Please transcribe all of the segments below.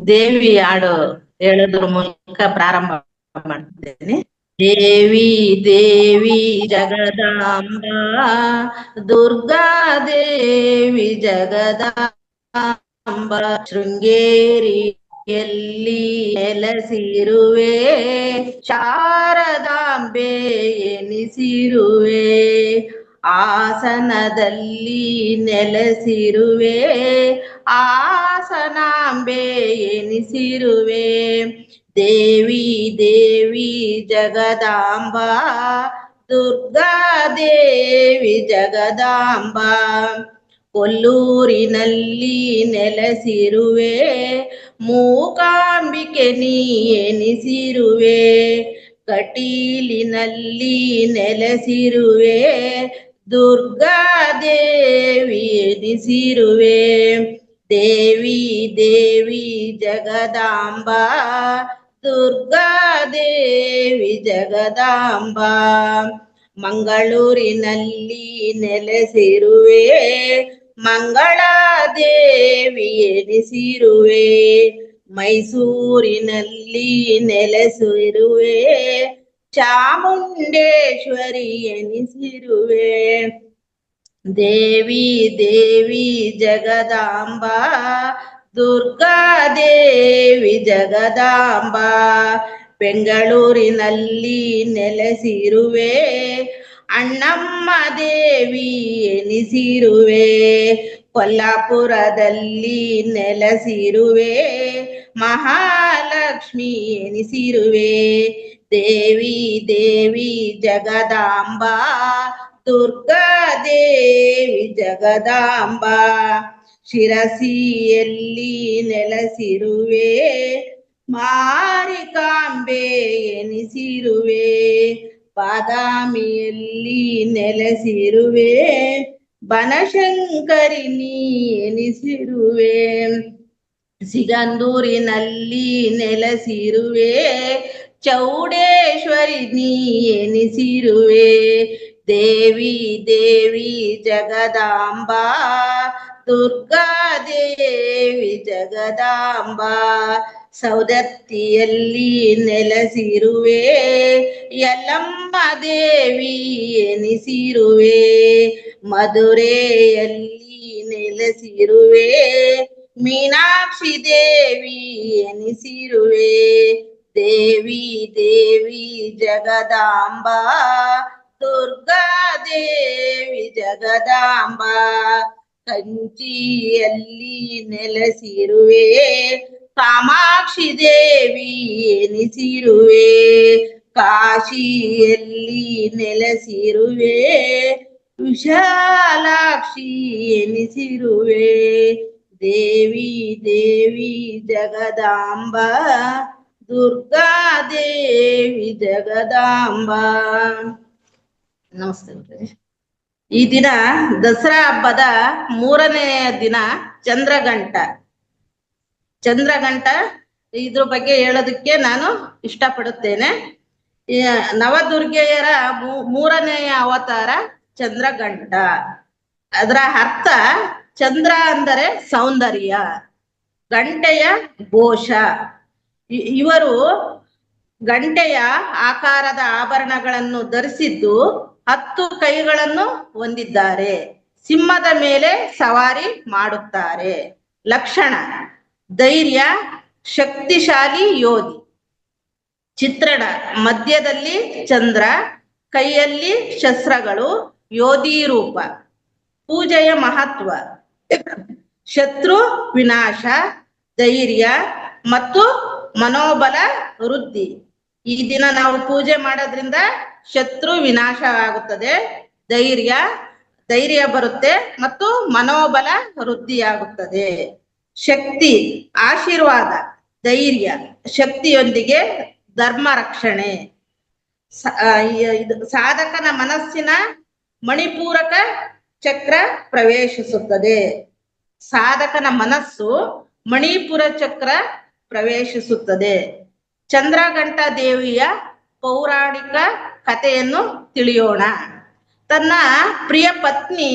ದೇವಿ ಹಾಡು ಹೇಳೋದ್ರ ಮೂಲಕ ಪ್ರಾರಂಭ ಮಾಡ್ತಿದ್ದೇನೆ. ದೇವಿ ದೇವಿ ಜಗದಾಂಬ, ದುರ್ಗಾ ದೇವಿ ಜಗದಾಂಬ, ಶೃಂಗೇರಿಯಲ್ಲಿ ನೆಲೆಸಿರುವೆ, ಶಾರದಾಂಬೆ ಎನಿಸಿರುವೆ, ಹಾಸನದಲ್ಲಿ ನೆಲೆಸಿರುವೆ, ಹಾಸನಾಂಬೆ ಎನಿಸಿರುವೆ. ದೇವಿ ದೇವಿ ಜಗದಾಂಬ, ದುರ್ಗಾ ದೇವಿ ಜಗದಾಂಬ, ಕೊಲ್ಲೂರಿನಲ್ಲಿ ನೆಲೆಸಿರುವೆ, ಮೂಕಾಂಬಿಕೆ ನೀ ಎನಿಸಿರುವೆ, ಕಟೀಲಿನಲ್ಲಿ ನೆಲೆಸಿರುವೆ, ದುರ್ಗಾ ದೇವಿ ಎನಿಸಿರುವೆ. ದೇವಿ ದೇವಿ ಜಗದಾಂಬ, ದುರ್ಗಾ ದೇವಿ ಜಗದಾಂಬ, ಮಂಗಳೂರಿನಲ್ಲಿ ನೆಲೆಸಿರುವೆ, ಮಂಗಳಾದೇವಿ ಎನಿಸಿರುವೆ, ಮೈಸೂರಿನಲ್ಲಿ ನೆಲೆಸಿರುವೆ, ಚಾಮುಂಡೇಶ್ವರಿ ಎನಿಸಿರುವೆ. ದೇವಿ ದೇವಿ ಜಗದಾಂಬ, ದುರ್ಗಾ ದೇವಿ ಜಗದಾಂಬ, ಬೆಂಗಳೂರಿನಲ್ಲಿ ನೆಲೆಸಿರುವೆ, ಅಣ್ಣಮ್ಮ ದೇವಿ ಎನಿಸಿರುವೆ, ಕೊಲ್ಲಾಪುರದಲ್ಲಿ ನೆಲೆಸಿರುವೆ, ಮಹಾಲಕ್ಷ್ಮಿ ಎನಿಸಿರುವೆ. ದೇವಿ ದೇವಿ ಜಗದಾಂಬ, ದುರ್ಗಾ ದೇವಿ ಜಗದಾಂಬ, ಶಿರಸಿಯಲ್ಲಿ ನೆಲೆಸಿರುವೆ, ಮಾರಿಕಾಂಬೆ ಎನಿಸಿರುವೆ, ಬಾದಾಮಿಯಲ್ಲಿ ನೆಲೆಸಿರುವೆ, ಬನಶಂಕರಿ ನೀ ಎನಿಸಿರುವೆ, ಸಿಗಂದೂರಿನಲ್ಲಿ ನೆಲೆಸಿರುವೆ, ಚೌಡೇಶ್ವರಿ ನೀ ಎನಿಸಿರುವೆ. ದೇವಿ ದೇವಿ ಜಗದಾಂಬ, ದುರ್ಗಾ ದೇವಿ ಜಗದಾಂಬ, ಸೌದತ್ತಿಯಲ್ಲಿ ನೆಲೆಸಿರುವೆ, ಯಲ್ಲಮ್ಮ ದೇವಿ ಎನಿಸಿರುವೆ, ಮಧುರೆಯಲ್ಲಿ ನೆಲೆಸಿರುವೆ, ಮೀನಾಕ್ಷಿ ದೇವಿ ಎನಿಸಿರುವೆ. ದೇವಿ ದೇವಿ ಜಗದಾಂಬ, ದುರ್ಗಾ ದೇವಿ ಜಗದಾಂಬ, ಕಂಚಿಯಲ್ಲಿ ನೆಲೆಸಿರುವೆ, ಕಾಮಾಕ್ಷಿ ದೇವಿ ಎನಿಸಿರುವೆ, ಕಾಶಿಯಲ್ಲಿ ನೆಲೆಸಿರುವೆ, ವಿಶಾಲಾಕ್ಷಿ ಎನಿಸಿರುವೆ. ದೇವಿ ದೇವಿ ಜಗದಾಂಬ, ದುರ್ಗಾ ದೇವಿ ಜಗದಾಂಬ. ನಮಸ್ತೆ. ಈ ದಿನ ದಸರಾ ಹಬ್ಬದ 3ನೇ ದಿನ, ಚಂದ್ರಘಂಟ. ಇದ್ರ ಬಗ್ಗೆ ಹೇಳೋದಕ್ಕೆ ನಾನು ಇಷ್ಟಪಡುತ್ತೇನೆ. ನವದುರ್ಗೆಯರ 3ನೇ ಅವತಾರ ಚಂದ್ರಘಂಟ. ಅದರ ಅರ್ಥ, ಚಂದ್ರ ಅಂದರೆ ಸೌಂದರ್ಯ, ಗಂಟೆಯ ಘೋಷ. ಇವರು ಗಂಟೆಯ ಆಕಾರದ ಆಭರಣಗಳನ್ನು ಧರಿಸಿದ್ದು, 10 ಕೈಗಳನ್ನು ಹೊಂದಿದ್ದಾರೆ, ಸಿಂಹದ ಮೇಲೆ ಸವಾರಿ ಮಾಡುತ್ತಾರೆ. ಲಕ್ಷಣ: ಧೈರ್ಯ, ಶಕ್ತಿಶಾಲಿ ಯೋಧಿ. ಚಿತ್ರಣ: ಮಧ್ಯದಲ್ಲಿ ಚಂದ್ರ, ಕೈಯಲ್ಲಿ ಶಸ್ತ್ರಗಳು, ಯೋಧಿ ರೂಪ. ಪೂಜೆಯ ಮಹತ್ವ: ಶತ್ರು ವಿನಾಶ, ಧೈರ್ಯ ಮತ್ತು ಮನೋಬಲ ವೃದ್ಧಿ. ಈ ದಿನ ನಾವು ಪೂಜೆ ಮಾಡೋದ್ರಿಂದ ಶತ್ರು ವಿನಾಶ ಆಗುತ್ತದೆ, ಧೈರ್ಯ ಬರುತ್ತೆ ಮತ್ತು ಮನೋಬಲ ವೃದ್ಧಿಯಾಗುತ್ತದೆ. ಶಕ್ತಿ: ಆಶೀರ್ವಾದ, ಧೈರ್ಯ, ಶಕ್ತಿಯೊಂದಿಗೆ ಧರ್ಮ ರಕ್ಷಣೆ. ಸಾಧಕನ ಮನಸ್ಸಿನ ಮಣಿಪೂರಕ ಚಕ್ರ ಪ್ರವೇಶಿಸುತ್ತದೆ. ಸಾಧಕನ ಮನಸ್ಸು ಮಣಿಪುರ ಚಕ್ರ ಪ್ರವೇಶಿಸುತ್ತದೆ. ಚಂದ್ರಘಂಟ ದೇವಿಯ ಪೌರಾಣಿಕ ಕಥೆಯನ್ನು ತಿಳಿಯೋಣ. ತನ್ನ ಪ್ರಿಯ ಪತ್ನಿ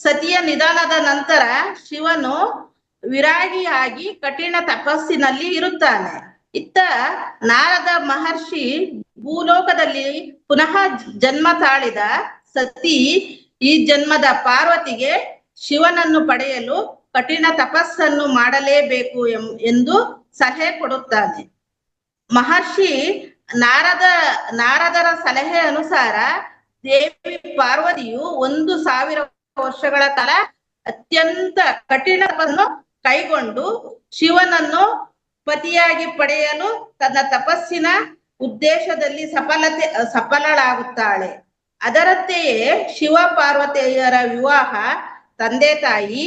ಸತಿಯ ನಿಧನದ ನಂತರ ಶಿವನು ವಿರಾಗಿಯಾಗಿ ಕಠಿಣ ತಪಸ್ಸಿನಲ್ಲಿ ಇರುತ್ತಾನೆ. ಇತ್ತ ನಾರದ ಮಹರ್ಷಿ ಭೂಲೋಕದಲ್ಲಿ ಪುನಃ ಜನ್ಮ ತಾಳಿದ ಸತಿ ಈ ಜನ್ಮದ ಪಾರ್ವತಿಗೆ ಶಿವನನ್ನು ಪಡೆಯಲು ಕಠಿಣ ತಪಸ್ಸನ್ನು ಮಾಡಲೇಬೇಕು ಎಂದು ಸಲಹೆ ಕೊಡುತ್ತಾನೆ. ಮಹರ್ಷಿ ನಾರದರ ಸಲಹೆ ಅನುಸಾರ ದೇವಿ ಪಾರ್ವತಿಯು 1000 ವರ್ಷಗಳ ಕಾಲ ಅತ್ಯಂತ ಕಠಿಣವನ್ನು ಕೈಗೊಂಡು ಶಿವನನ್ನು ಪತಿಯಾಗಿ ಪಡೆಯಲು ತನ್ನ ತಪಸ್ಸಿನ ಉದ್ದೇಶದಲ್ಲಿ ಸಫಲಳಾಗುತ್ತಾಳೆ. ಅದರಂತೆಯೇ ಶಿವ ಪಾರ್ವತಿಯರ ವಿವಾಹ ತಂದೆ ತಾಯಿ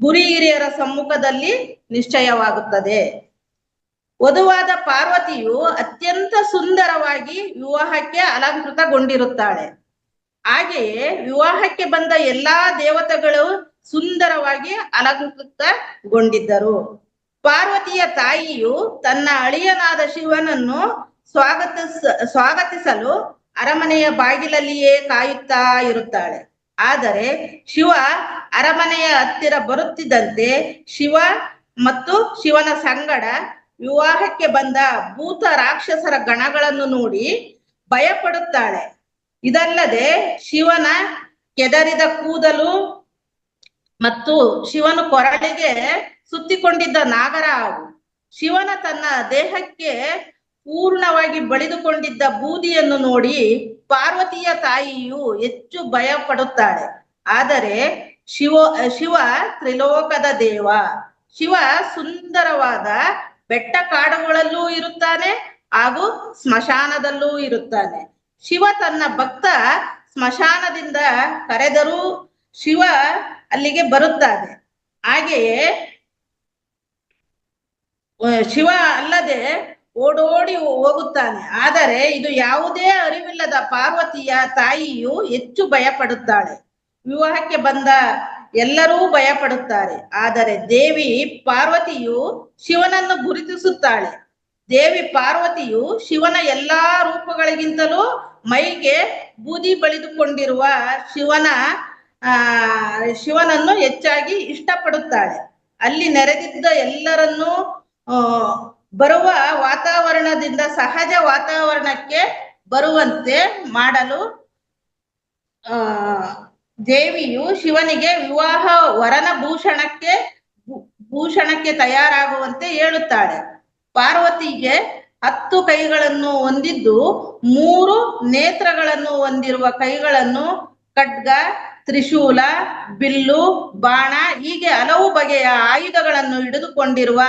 ಗುರು ಹಿರಿಯರ ಸಮ್ಮುಖದಲ್ಲಿ ನಿಶ್ಚಯವಾಗುತ್ತದೆ. ವಧುವಾದ ಪಾರ್ವತಿಯು ಅತ್ಯಂತ ಸುಂದರವಾಗಿ ವಿವಾಹಕ್ಕೆ ಅಲಂಕೃತಗೊಂಡಿರುತ್ತಾಳೆ. ಹಾಗೆಯೇ ವಿವಾಹಕ್ಕೆ ಬಂದ ಎಲ್ಲಾ ದೇವತೆಗಳು ಸುಂದರವಾಗಿ ಅಲಂಕೃತಗೊಂಡಿದ್ದರು. ಪಾರ್ವತಿಯ ತಾಯಿಯು ತನ್ನ ಅಳಿಯನಾದ ಶಿವನನ್ನು ಸ್ವಾಗತಿಸಲು ಅರಮನೆಯ ಬಾಗಿಲಲ್ಲಿಯೇ ಕಾಯುತ್ತಾ ಇರುತ್ತಾಳೆ. ಆದರೆ ಶಿವ ಅರಮನೆಯ ಹತ್ತಿರ ಬರುತ್ತಿದ್ದಂತೆ ಶಿವ ಮತ್ತು ಶಿವನ ಸಂಗಡ ವಿವಾಹಕ್ಕೆ ಬಂದ ಭೂತ ರಾಕ್ಷಸರ ಗಣಗಳನ್ನು ನೋಡಿ ಭಯಪಡುತ್ತಾಳೆ. ಇದಲ್ಲದೆ ಶಿವನ ಕೆದರಿದ ಕೂದಲು ಮತ್ತು ಶಿವನು ಕೊರಳಿಗೆ ಸುತ್ತಿಕೊಂಡಿದ್ದ ನಾಗರಹಾವು, ಶಿವನ ತನ್ನ ದೇಹಕ್ಕೆ ಪೂರ್ಣವಾಗಿ ಬಳಿದುಕೊಂಡಿದ್ದ ಬೂದಿಯನ್ನು ನೋಡಿ ಪಾರ್ವತಿಯ ತಾಯಿಯು ಹೆಚ್ಚು ಭಯ ಪಡುತ್ತಾಳೆ. ಆದರೆ ಶಿವ ತ್ರಿಲೋಕದ ದೇವ. ಶಿವ ಸುಂದರವಾದ ಬೆಟ್ಟ ಕಾಡುಗಳಲ್ಲೂ ಇರುತ್ತಾನೆ ಹಾಗೂ ಸ್ಮಶಾನದಲ್ಲೂ ಇರುತ್ತಾನೆ. ಶಿವ ತನ್ನ ಭಕ್ತ ಸ್ಮಶಾನದಿಂದ ಕರೆದರೂ ಶಿವ ಅಲ್ಲಿಗೆ ಬರುತ್ತಾನೆ. ಹಾಗೆಯೇ ಶಿವ ಅಲ್ಲದೆ ಓಡೋಡಿ ಹೋಗುತ್ತಾನೆ. ಆದರೆ ಇದು ಯಾವುದೇ ಅರಿವಿಲ್ಲದ ಪಾರ್ವತಿಯ ತಾಯಿಯು ಹೆಚ್ಚು ಭಯ ಪಡುತ್ತಾಳೆ. ವಿವಾಹಕ್ಕೆ ಬಂದ ಎಲ್ಲರೂ ಭಯ ಪಡುತ್ತಾರೆ. ಆದರೆ ದೇವಿ ಪಾರ್ವತಿಯು ಶಿವನನ್ನು ಗುರುತಿಸುತ್ತಾಳೆ. ದೇವಿ ಪಾರ್ವತಿಯು ಶಿವನ ಎಲ್ಲಾ ರೂಪಗಳಿಗಿಂತಲೂ ಮೈಗೆ ಬೂದಿ ಬಳಿದುಕೊಂಡಿರುವ ಶಿವನನ್ನು ಹೆಚ್ಚಾಗಿ ಇಷ್ಟಪಡುತ್ತಾಳೆ. ಅಲ್ಲಿ ನೆರೆದಿದ್ದ ಎಲ್ಲರನ್ನೂ ಬರುವ ವಾತಾವರಣದಿಂದ ಸಹಜ ವಾತಾವರಣಕ್ಕೆ ಬರುವಂತೆ ಮಾಡಲು ದೇವಿಯು ಶಿವನಿಗೆ ವಿವಾಹ ವರನ ಭೂಷಣಕ್ಕೆ ತಯಾರಾಗುವಂತೆ ಹೇಳುತ್ತಾಳೆ. ಪಾರ್ವತಿಗೆ 10 ಕೈಗಳನ್ನು ಹೊಂದಿದ್ದು 3 ನೇತ್ರಗಳನ್ನು ಹೊಂದಿರುವ ಕೈಗಳನ್ನು ಖಡ್ಗ, ತ್ರಿಶೂಲ, ಬಿಲ್ಲು, ಬಾಣ ಹೀಗೆ ಹಲವು ಬಗೆಯ ಆಯುಧಗಳನ್ನು ಹಿಡಿದುಕೊಂಡಿರುವ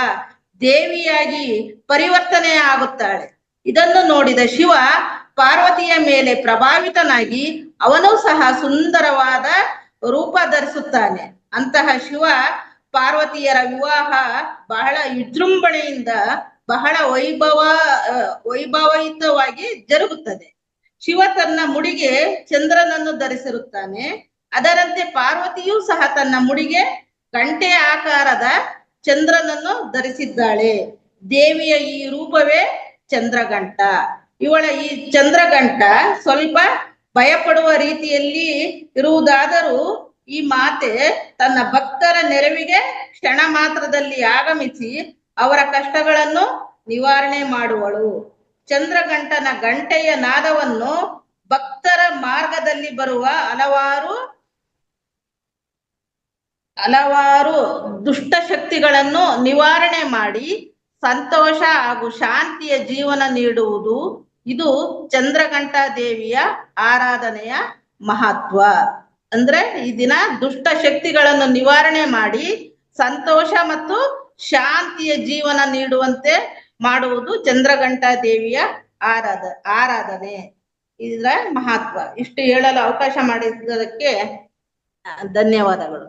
ದೇವಿಯಾಗಿ ಪರಿವರ್ತನೆಯಾಗುತ್ತಾಳೆ. ಇದನ್ನು ನೋಡಿದ ಶಿವ ಪಾರ್ವತಿಯ ಮೇಲೆ ಪ್ರಭಾವಿತನಾಗಿ ಅವನು ಸಹ ಸುಂದರವಾದ ರೂಪ ಧರಿಸುತ್ತಾನೆ. ಅಂತಹ ಶಿವ ಪಾರ್ವತಿಯರ ವಿವಾಹ ಬಹಳ ವಿಜೃಂಭಣೆಯಿಂದ ಬಹಳ ವೈಭವಯುತವಾಗಿ ಜರುಗುತ್ತದೆ. ಶಿವ ತನ್ನ ಮುಡಿಗೆ ಚಂದ್ರನನ್ನು ಧರಿಸಿರುತ್ತಾನೆ. ಅದರಂತೆ ಪಾರ್ವತಿಯೂ ಸಹ ತನ್ನ ಮುಡಿಗೆ ಗಂಟೆಯ ಆಕಾರದ ಚಂದ್ರನನ್ನು ಧರಿಸಿದ್ದಾಳೆ. ದೇವಿಯ ಈ ರೂಪವೇ ಚಂದ್ರಘಂಟ. ಇವಳ ಈ ಚಂದ್ರಘಂಟ ಸ್ವಲ್ಪ ಭಯಪಡುವ ರೀತಿಯಲ್ಲಿ ಇರುವುದಾದರೂ ಈ ಮಾತೆ ತನ್ನ ಭಕ್ತರ ನೆರವಿಗೆ ಕ್ಷಣ ಮಾತ್ರದಲ್ಲಿ ಆಗಮಿಸಿ ಅವರ ಕಷ್ಟಗಳನ್ನು ನಿವಾರಣೆ ಮಾಡುವಳು. ಚಂದ್ರಘಂಟನ ಗಂಟೆಯ ನಾದವನ್ನು ಭಕ್ತರ ಮಾರ್ಗದಲ್ಲಿ ಬರುವ ಹಲವಾರು ದುಷ್ಟಶಕ್ತಿಗಳನ್ನು ನಿವಾರಣೆ ಮಾಡಿ ಸಂತೋಷ ಹಾಗೂ ಶಾಂತಿಯ ಜೀವನ ನೀಡುವುದು ಇದು ಚಂದ್ರಘಂಟಾ ದೇವಿಯ ಆರಾಧನೆಯ ಮಹತ್ವ. ಅಂದ್ರೆ ಈ ದಿನ ದುಷ್ಟ ಶಕ್ತಿಗಳನ್ನು ನಿವಾರಣೆ ಮಾಡಿ ಸಂತೋಷ ಮತ್ತು ಶಾಂತಿಯ ಜೀವನ ನೀಡುವಂತೆ ಮಾಡುವುದು ಚಂದ್ರಘಂಟಾ ದೇವಿಯ ಆರಾಧನೆ. ಇದರ ಮಹತ್ವ. ಇಷ್ಟು ಹೇಳಲು ಅವಕಾಶ ಮಾಡಿದ್ದಕ್ಕೆ ಧನ್ಯವಾದಗಳು.